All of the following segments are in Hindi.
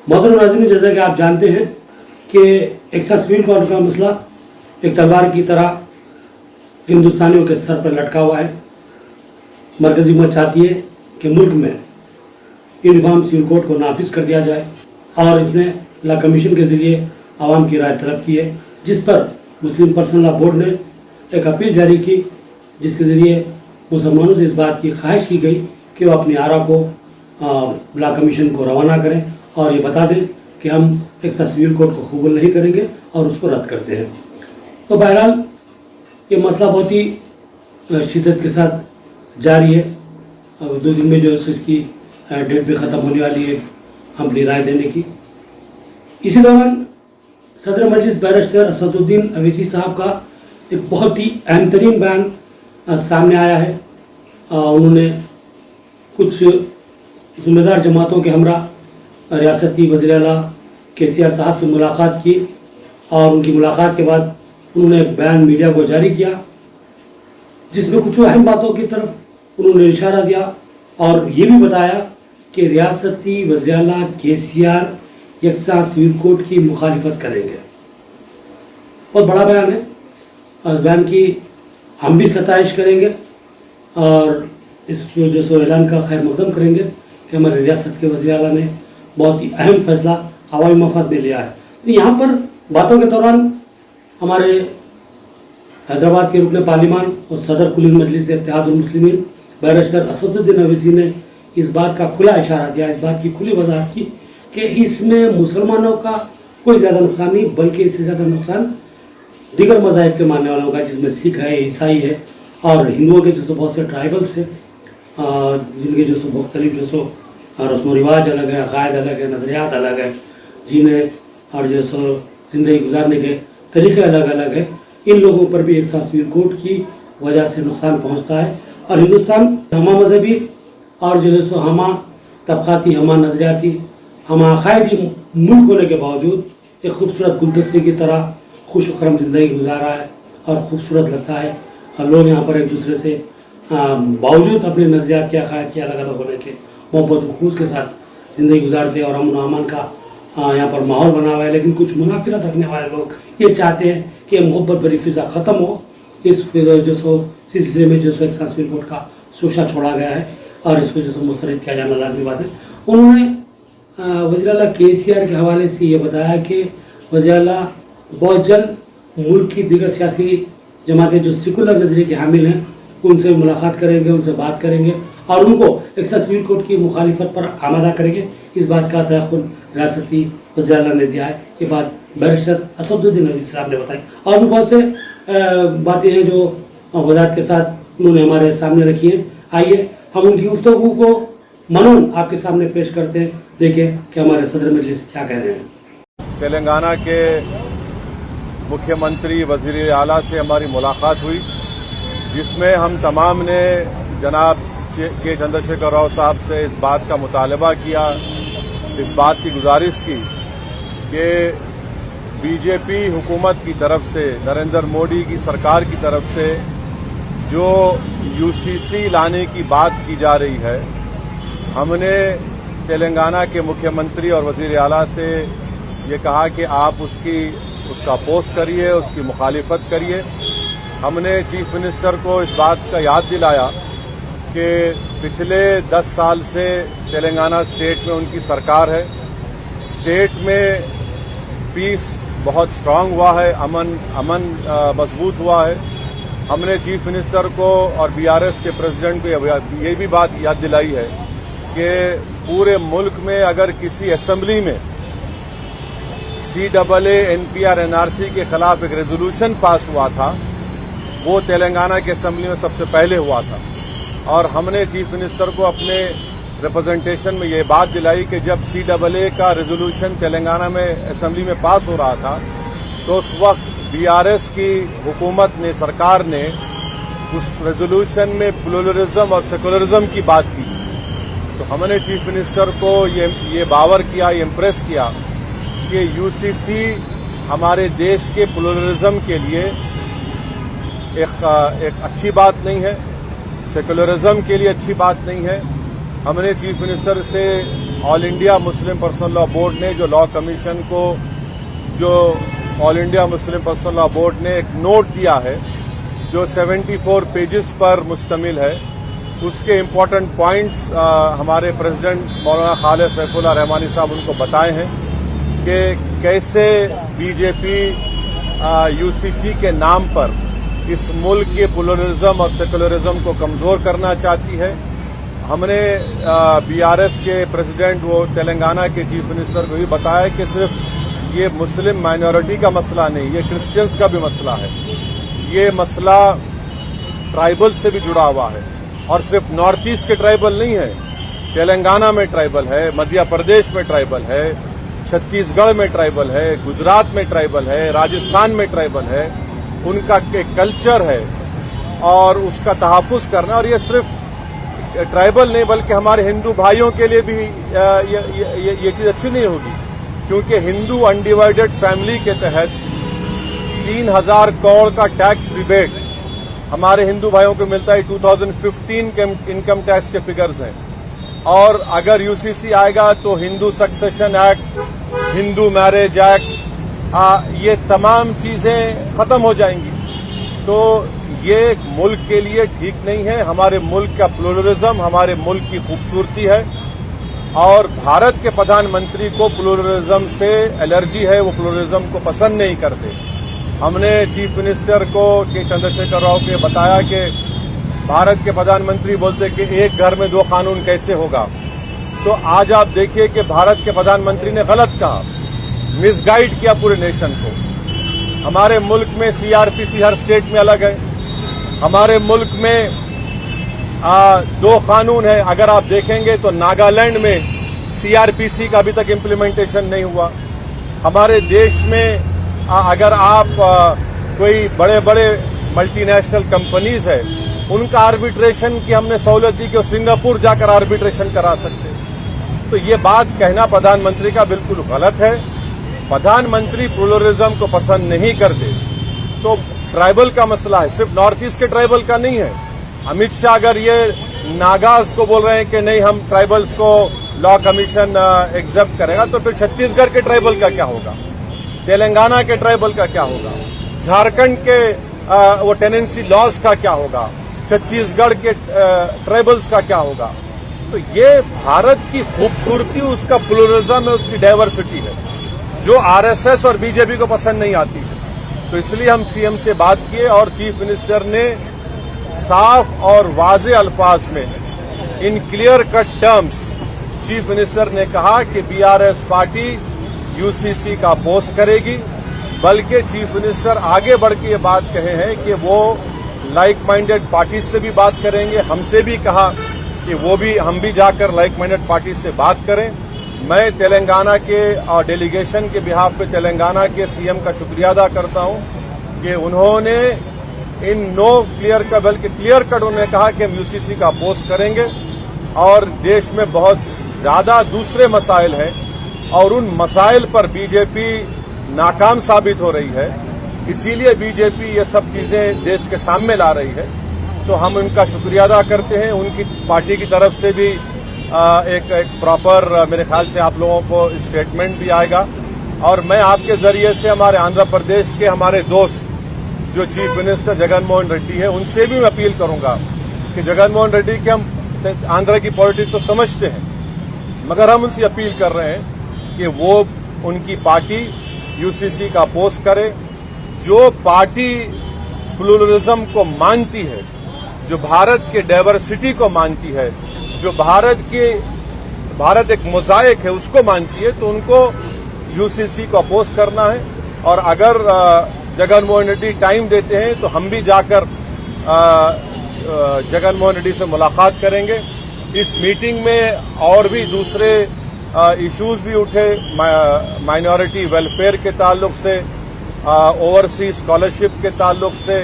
मोहतरम नाज़रीन, जैसा कि आप जानते हैं कि एक सिविल कोड का मसला एक तलवार की तरह हिंदुस्तानियों के सर पर लटका हुआ है। मरकज़ी हुकूमत चाहती है कि मुल्क में यूनिफॉर्म सिविल कोड को नाफिज कर दिया जाए और इसने लॉ कमीशन के ज़रिए आवाम की राय तलब की है, जिस पर मुस्लिम पर्सनल लॉ बोर्ड ने एक अपील जारी की, जिसके ज़रिए मुसलमानों से इस बात की ख्वाहिश की गई कि वो अपनी आरा को लॉ कमीशन को रवाना करें और ये बता दें कि हम एक सिविल कोड को कबूल नहीं करेंगे और उसको रद्द करते हैं। तो बहरहाल ये मसला बहुत ही शिद्दत के साथ जारी है। अब 2 दिन में जो है इसकी डेट भी ख़त्म होने वाली है अपनी राय देने की। इसी दौरान सदर मजलिस बैरिस्टर असदुद्दीन अवैसी साहब का एक बहुत ही अहम तरीन बयान सामने आया है। उन्होंने कुछ ज़िम्मेदार जमातों के हमरा रियासती वज़ीर आला KCR साहब से मुलाकात की और उनकी मुलाकात के बाद उन्होंने एक बयान मीडिया को जारी किया, जिसमें कुछ अहम बातों की तरफ उन्होंने इशारा दिया और ये भी बताया कि रियासती वज़ीर आला KCR यकसा सिविल कोड की मुखालिफत करेंगे। बहुत बड़ा बयान है और बयान की हम भी सताइश करेंगे और इस जो सो ऐलान का खैर मकदम करेंगे कि हमारे रियासत के वज़ीर आला ने बहुत ही अहम फैसला अवामी मफाद में लिया है। तो यहाँ पर बातों के दौरान हमारे हैदराबाद के रुकन पार्लिमान और सदर कुल मजलिस इत्तेहादुल मुस्लिमीन बैरिस्टर असदुद्दीन अवैसी ने इस बात का खुला इशारा दिया, इस बात की खुली वजाहत की कि इसमें मुसलमानों का कोई ज़्यादा नुकसान नहीं, बल्कि इससे ज़्यादा नुकसान दीगर मज़ाहिब के मानने वालों का, जिसमें सिख है, ईसाई है और हिंदुओं के जो सो बहुत से ट्राइबल्स हैं, जिनके जो सो मुख्तलिफ जो सो रस्म रिवाज अलग है, अक़ायद अलग है, नज़रियात अलग है, जीने और जो सो ज़िंदगी गुजारने के तरीक़े अलग अलग है। इन लोगों पर भी एक साथ सिविल कोड की वजह से नुकसान पहुँचता है और हिंदुस्तान हमा मजहबी और जो है सो हमा तबक़ाती, हमा नज़रियाती, हमा अक़ायदी मुल्क होने के बावजूद एक खूबसूरत गुलदस्ते की तरह खुश खरम ज़िंदगी गुजारा है और ख़ूबसूरत लगता है। और लोग यहाँ पर एक दूसरे से बावजूद अपने नज़रियात के, अक़ायद के अलग अलग होने के मोहब्बत वखूस के साथ ज़िंदगी गुजारते हैं और अमन अमान का यहाँ पर माहौल बना हुआ है। लेकिन कुछ मुनाफिरत रखने वाले लोग ये चाहते हैं कि मोहब्बत भरी फ़िज़ा ख़त्म हो। इस जो सो सिलसिले में जो सो एक सिविल कोड का शोशा छोड़ा गया है और इसको जो सो मुस्तरद किया जाना लाज़मी बात है। उन्होंने वज़ीर आला KCR के हवाले से ये बताया कि वज़ीर आला बहुत जल्द मुल्क की दीगर सियासी जमातें जो सेकुलर नज़रिए के हामिल हैं उनसे मुलाकात करेंगे, उनसे बात करेंगे और उनको एक सिविल कोड की मुखालिफत पर आमादा करेंगे। इस बात का तयक़ुन रियासती वज़ीर आला ने दिया है। ये बात बैरिस्टर असदुद्दीन अवैसी साहब ने बताई और भी बहुत से बातें हैं जो वज़ाहत के साथ उन्होंने हमारे सामने रखी हैं। आइए हम उनकी गुफ्तगू को मनून आपके सामने पेश करते हैं, देखें कि हमारे सदर मजलिस क्या कह रहे हैं। तेलंगाना के मुख्यमंत्री वज़ीर आला से हमारी मुलाकात हुई, जिसमें हम तमाम ने जनाब के चंद्रशेखर राव साहब से इस बात का मुतालबा किया, इस बात की गुजारिश की कि BJP हुकूमत की तरफ से, नरेंद्र मोदी की सरकार की तरफ से जो UCC लाने की बात की जा रही है, हमने तेलंगाना के मुख्यमंत्री और वज़ीर आला से ये कहा कि आप उसका अपोज करिए, उसकी मुखालिफत करिए। हमने चीफ मिनिस्टर को इस बात का याद दिलाया कि पिछले 10 साल से तेलंगाना स्टेट में उनकी सरकार है, स्टेट में पीस बहुत स्ट्रांग हुआ है, अमन मजबूत हुआ है। हमने चीफ मिनिस्टर को और BRS के प्रेसिडेंट को ये भी बात याद दिलाई है कि पूरे मुल्क में अगर किसी असेंबली में CAA NPR NRC के खिलाफ एक रेजोल्यूशन पास हुआ था, वो तेलंगाना के असेंबली में सबसे पहले हुआ था। और हमने चीफ मिनिस्टर को अपने रिप्रेजेंटेशन में ये बात दिलाई कि जब CAA का रेजोल्यूशन तेलंगाना में असेंबली में पास हो रहा था तो उस वक्त BRS की हुकूमत ने, सरकार ने उस रेजोल्यूशन में प्लुरलिज्म और सेकुलरिज्म की बात की। तो हमने चीफ मिनिस्टर को ये बावर किया, ये इम्प्रेस किया कि UCC हमारे देश के प्लुरलिज्म के लिए एक अच्छी बात नहीं है, सेकुलरिज्म के लिए अच्छी बात नहीं है। हमने चीफ मिनिस्टर से all India Muslim personal law board ने जो लॉ कमीशन को जो all India Muslim personal law board ने एक नोट दिया है जो 74 पेजेस पर मुश्तमिल है, उसके इम्पोर्टेंट पॉइंट्स हमारे प्रेसिडेंट मौलाना खालिद सैफुल्लाह रहमानी साहब उनको बताए हैं कि कैसे बीजेपी यूसीसी के नाम पर इस मुल्क के प्लुरलिज्म और सेकुलरिज्म को कमजोर करना चाहती है। हमने बीआरएस के प्रेसिडेंट वो तेलंगाना के चीफ मिनिस्टर को भी बताया कि सिर्फ ये मुस्लिम माइनॉरिटी का मसला नहीं, ये क्रिश्चियंस का भी मसला है। ये मसला ट्राइबल से भी जुड़ा हुआ है और सिर्फ नॉर्थ ईस्ट के ट्राइबल नहीं है, तेलंगाना में ट्राइबल है, मध्य प्रदेश में ट्राइबल है, छत्तीसगढ़ में ट्राइबल है, गुजरात में ट्राइबल है, राजस्थान में ट्राइबल है। उनका एक कल्चर है और उसका तहफ़्फ़ुज़ करना, और ये सिर्फ ट्राइबल नहीं बल्कि हमारे हिंदू भाइयों के लिए भी ये चीज़ अच्छी नहीं होगी, क्योंकि हिंदू अनडिवाइडेड फैमिली के तहत 3000 करोड़ का टैक्स रिबेट हमारे हिंदू भाइयों को मिलता है। 2015 के इनकम टैक्स के फिगर्स हैं, और अगर यूसीसी आएगा तो Hindu succession act, Hindu marriage act, ये तमाम चीजें खत्म हो जाएंगी। तो ये मुल्क के लिए ठीक नहीं है। हमारे मुल्क का प्लुरलिज्म हमारे मुल्क की खूबसूरती है, और भारत के प्रधानमंत्री को प्लुरलिज्म से एलर्जी है, वो प्लुरलिज्म को पसंद नहीं करते। हमने चीफ मिनिस्टर को के चंद्रशेखर राव के बताया कि भारत के प्रधानमंत्री बोलते कि एक घर में 2 कानून कैसे होगा। तो आज आप देखिए कि भारत के प्रधानमंत्री ने गलत कहा, मिसगाइड किया पूरे नेशन को। हमारे मुल्क में सीआरपीसी हर स्टेट में अलग है। हमारे मुल्क में 2 कानून है। अगर आप देखेंगे तो नागालैंड में सीआरपीसी का अभी तक इम्प्लीमेंटेशन नहीं हुआ। हमारे देश में अगर आप कोई बड़े बड़े मल्टीनेशनल कंपनीज है, उनका आर्बिट्रेशन की हमने सहूलत दी कि वो सिंगापुर जाकर आर्बिट्रेशन करा सकते। तो ये बात कहना प्रधानमंत्री का बिल्कुल गलत है। प्रधानमंत्री प्लुरलिज्म को पसंद नहीं करते। तो ट्राइबल का मसला है, सिर्फ नॉर्थ ईस्ट के ट्राइबल का नहीं है। अमित शाह अगर ये नागाज को बोल रहे हैं कि नहीं हम ट्राइबल्स को लॉ कमीशन एक्सेप्ट करेगा, तो फिर छत्तीसगढ़ के ट्राइबल का क्या होगा, तेलंगाना के ट्राइबल का क्या होगा, झारखंड के वो टेनेंसी लॉज का क्या होगा, छत्तीसगढ़ के ट्राइबल्स का क्या होगा। तो ये भारत की खूबसूरती, उसका प्लुरलिज्म है, उसकी डाइवर्सिटी है, जो आरएसएस और बीजेपी को पसंद नहीं आती है। तो इसलिए हम सीएम से बात किए और चीफ मिनिस्टर ने साफ और वाज़े अल्फाज में, in clear cut terms, chief minister ने कहा कि बीआरएस पार्टी यूसीसी का अपोज करेगी। बल्कि चीफ मिनिस्टर आगे बढ़ के ये बात कहे हैं कि वो लाइक माइंडेड पार्टी से भी बात करेंगे। हमसे भी कहा कि हम भी जाकर लाइक माइंडेड पार्टी से बात करें। मैं तेलंगाना के डेलीगेशन के बिहाफ पे तेलंगाना के सीएम का शुक्रिया अदा करता हूं कि उन्होंने इन नो क्लियर का बल्कि क्लियर कट उन्होंने कहा कि हम यूसीसी का अपोज करेंगे। और देश में बहुत ज्यादा दूसरे मसाइल हैं और उन मसाइल पर बीजेपी नाकाम साबित हो रही है, इसीलिए बीजेपी ये सब चीजें देश के सामने ला रही है। तो हम उनका शुक्रिया अदा करते हैं। उनकी पार्टी की तरफ से भी एक प्रॉपर मेरे ख्याल से आप लोगों को स्टेटमेंट भी आएगा। और मैं आपके जरिए से हमारे आंध्र प्रदेश के हमारे दोस्त जो चीफ मिनिस्टर जगनमोहन रेड्डी है, उनसे भी मैं अपील करूंगा कि जगनमोहन रेड्डी के हम आंध्र की पॉलिटिक्स को समझते हैं, मगर हम उनसे अपील कर रहे हैं कि वो उनकी पार्टी यूसीसी का अपोज करे। जो पार्टी प्लुरलिज्म को मानती है, जो भारत के डाइवर्सिटी को मानती है, जो भारत एक मोज़ाइक है उसको मानती है, तो उनको यूसीसी को अपोज करना है। और अगर जगनमोहन रेड्डी टाइम देते हैं तो हम भी जाकर जगनमोहन रेड्डी से मुलाकात करेंगे। इस मीटिंग में और भी दूसरे इश्यूज भी उठे, माइनॉरिटी वेलफेयर के ताल्लुक से, ओवरसीज स्कॉलरशिप के ताल्लुक से,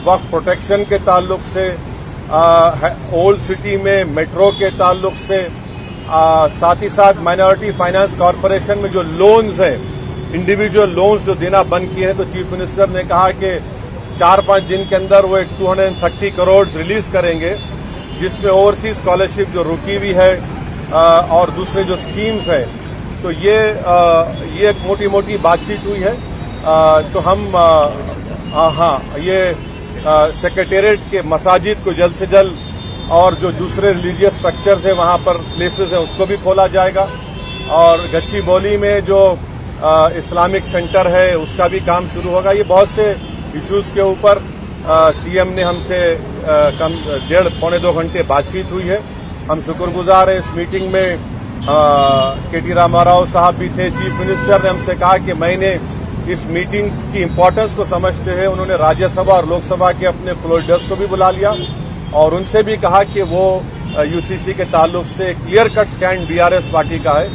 वक्फ प्रोटेक्शन के ताल्लुक से, ओल्ड सिटी में मेट्रो के ताल्लुक से, साथ ही साथ माइनॉरिटी फाइनेंस कॉरपोरेशन में जो लोन्स हैं, इंडिविजुअल लोन्स जो देना बंद किए हैं, तो चीफ मिनिस्टर ने कहा कि 4-5 दिन के अंदर वो 230 करोड़ रिलीज करेंगे। जिसमें ओवरसीज स्कॉलरशिप जो रुकी हुई है और दूसरे जो स्कीम्स हैं, तो ये एक मोटी मोटी बातचीत हुई है। तो हम ये सेक्रेटेरिएट के मसाजिद को जल्द से जल्द और जो दूसरे रिलीजियस स्ट्रक्चर्स हैं वहां पर प्लेसेस हैं उसको भी खोला जाएगा, और गच्चीबौली में जो इस्लामिक सेंटर है उसका भी काम शुरू होगा। ये बहुत से इश्यूज के ऊपर सीएम ने हमसे कम 1.5-2 घंटे बातचीत हुई है। हम शुक्रगुजार हैं। इस मीटिंग में केटी रामाराव साहब भी थे। चीफ मिनिस्टर ने हमसे कहा कि मैंने इस मीटिंग की इम्पोर्टेंस को समझते हुए उन्होंने राज्यसभा और लोकसभा के अपने फ्लोर लीडर्स को भी बुला लिया और उनसे भी कहा कि वो यूसीसी के ताल्लुक से clear cut stand BRS party का है